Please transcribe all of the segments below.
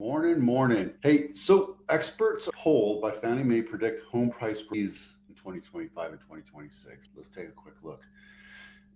Morning, morning. Hey, so experts poll by Fannie Mae predict home price increase in 2025 and 2026. Let's take a quick look.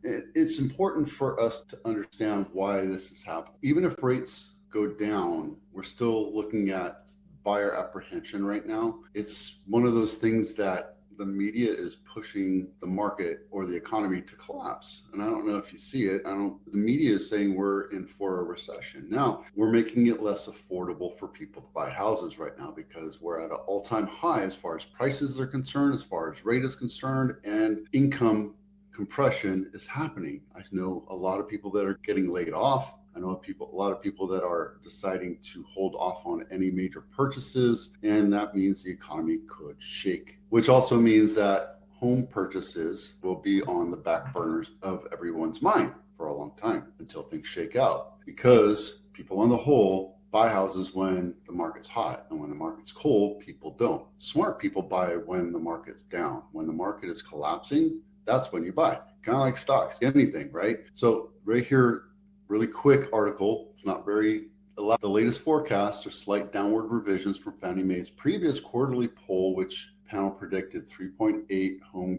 It's important for us to understand why this is happening. Even if rates go down, we're still looking at buyer apprehension right now. It's one of those things that the media is pushing the market or the economy to collapse. And I don't know if you see it. The media is saying we're in for a recession. Now, we're making it less affordable for people to buy houses right now because we're at an all-time high as far as prices are concerned, as far as rate is concerned, and income compression is happening. I know a lot of people that are getting laid off. I know a lot of people that are deciding to hold off on any major purchases, and that means the economy could shake, which also means that home purchases will be on the back burners of everyone's mind for a long time until things shake out, because people on the whole buy houses when the market's hot, and when the market's cold, people don't. Smart people buy when the market's down. When the market is collapsing, that's when you buy. Kind of like stocks, anything, right? So right here, really quick article. It's not very elaborate. The latest forecast are slight downward revisions from Fannie Mae's previous quarterly poll, which panel predicted 3.8% home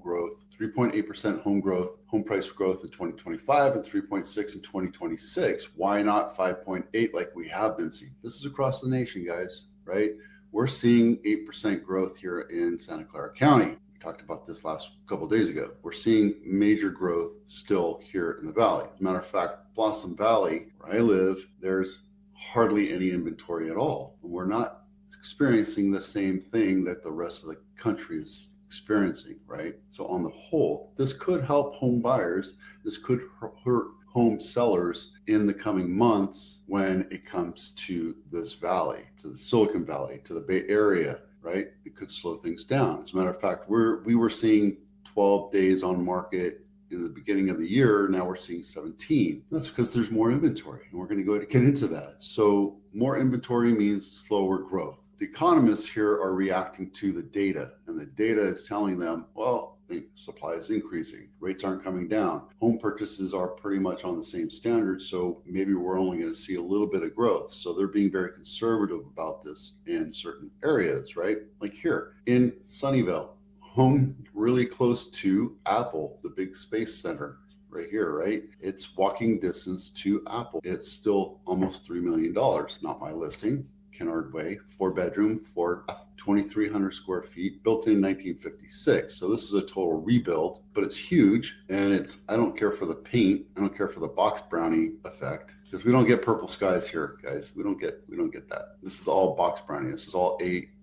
growth, home price growth in 2025 and 3.6% in 2026. Why not 5.8 like we have been seeing? This is across the nation, guys, right? We're seeing 8% growth here in Santa Clara County. Talked about this last couple of days ago. We're seeing major growth still here in the valley. As a matter of fact, Blossom Valley, where I live, there's hardly any inventory at all. And we're not experiencing the same thing that the rest of the country is experiencing, right? So on the whole, this could help home buyers. This could hurt home sellers in the coming months when it comes to this valley, to the Silicon Valley, to the Bay Area, right? It could slow things down. As a matter of fact, we were seeing 12 days on market in the beginning of the year. Now we're seeing 17. That's because there's more inventory, and we're going to go to get into that. So more inventory means slower growth. The economists here are reacting to the data, and the data is telling them, well, the supply is increasing, rates aren't coming down, home purchases are pretty much on the same standard, so maybe we're only going to see a little bit of growth. So they're being very conservative about this in certain areas, right? Like here in Sunnyvale, home really close to Apple, the big space center right here, right? It's walking distance to Apple. It's still almost $3 million. Not my listing. Kennard Way, 4-bedroom, 2,300 square feet, built in 1956. So this is a total rebuild, but it's huge. And I don't care for the paint. I don't care for the box brownie effect, because we don't get purple skies here, guys. We don't get that. This is all box brownie. This is all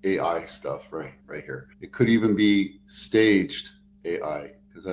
AI stuff right here. It could even be staged AI, because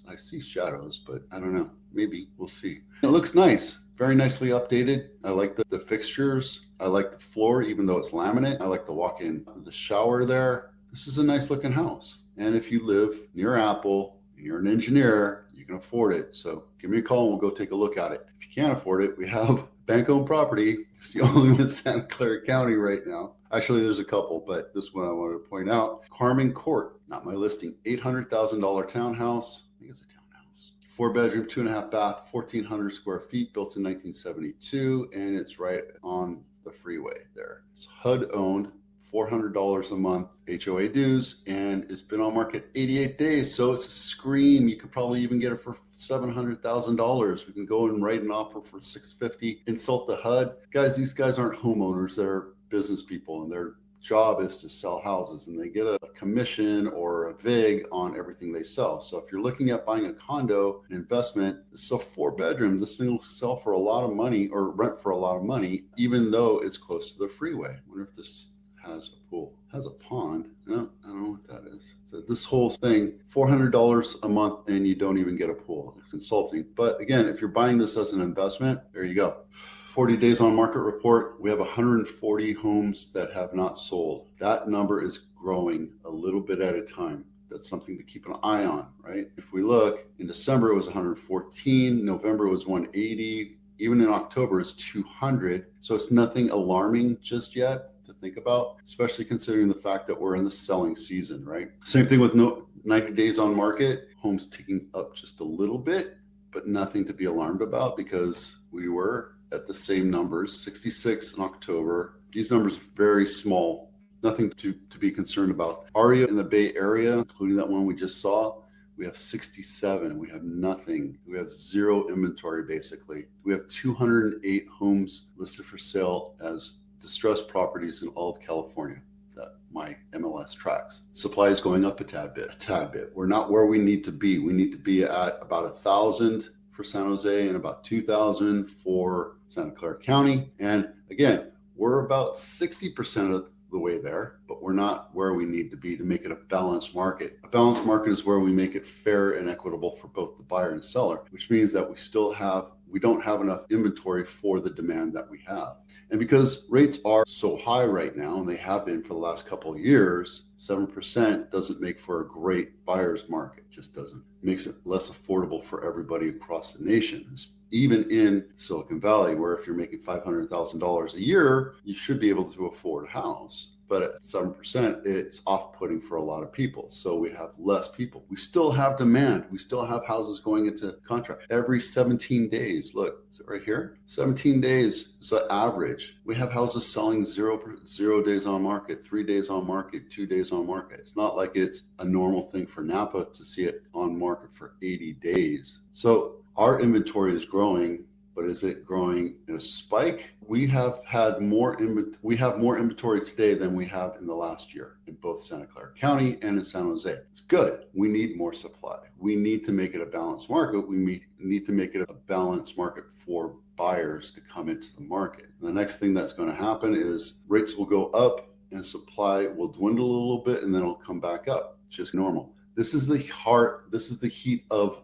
I see shadows, but I don't know. Maybe we'll see. It looks nice. Very nicely updated. I like the fixtures. I like the floor, even though it's laminate. I like the walk-in, the shower there. This is a nice looking house. And if you live near Apple and you're an engineer, you can afford it. So give me a call and we'll go take a look at it. If you can't afford it, we have bank-owned property. It's the only one in Santa Clara County right now. Actually, there's a couple, but this one I wanted to point out. Carmen Court, not my listing, $800,000 townhouse. I think it's a townhouse. 4-bedroom, 2.5 bath, 1,400 square feet, built in 1972, and it's right on the freeway there. It's HUD owned, $400 a month HOA dues, and it's been on market 88 days. So it's a scream. You could probably even get it for $700,000. We can go and write an offer for $650,000, insult the HUD. Guys, these guys aren't homeowners. They're business people, and their job is to sell houses, and they get a commission or a VIG on everything they sell. So if you're looking at buying a condo, an investment, it's a 4-bedroom. This thing will sell for a lot of money, or rent for a lot of money, even though it's close to the freeway. I wonder if this has a pool, has a pond. No, I don't know what that is. So this whole thing, $400 a month, and you don't even get a pool. It's insulting. But again, if you're buying this as an investment, there you go. 40 days on market report, we have 140 homes that have not sold. That number is growing a little bit at a time. That's something to keep an eye on, right? If we look, in December it was 114, November it was 180, even in October it's 200. So it's nothing alarming just yet to think about, especially considering the fact that we're in the selling season, right? Same thing with 90 days on market, homes ticking up just a little bit, but nothing to be alarmed about, because we were at the same numbers, 66 in October, These numbers are very small, nothing to be concerned about. ARIA in the Bay Area, including that one we just saw, we have 67. We have nothing. We have zero inventory, basically. We have 208 homes listed for sale as distressed properties in all of California that my MLS tracks. Supply is going up a tad bit. We're not where we need to be. We need to be at about 1,000 for San Jose and about 2,000 for Santa Clara County. And again, we're about 60% of the way there, but we're not where we need to be to make it a balanced market. A balanced market is where we make it fair and equitable for both the buyer and seller, which means that we don't have enough inventory for the demand that we have. And because rates are so high right now, and they have been for the last couple of years, 7% doesn't make for a great buyer's market. It just doesn't. It makes it less affordable for everybody across the nation. Even in Silicon Valley, where if you're making $500,000 a year, you should be able to afford a house. But at 7%, it's off-putting for a lot of people. So we have less people. We still have demand. We still have houses going into contract every 17 days. Look, is it right here? 17 days is the average. We have houses selling 0 days on market, 3 days on market, 2 days on market. It's not like it's a normal thing for Napa to see it on market for 80 days. So our inventory is growing, but is it growing in a spike? We have more inventory today than we have in the last year in both Santa Clara County and in San Jose. It's good. We need more supply. We need to make it a balanced market. We need to make it a balanced market for buyers to come into the market. And the next thing that's going to happen is rates will go up and supply will dwindle a little bit, and then it'll come back up. It's just normal. This is the heat of the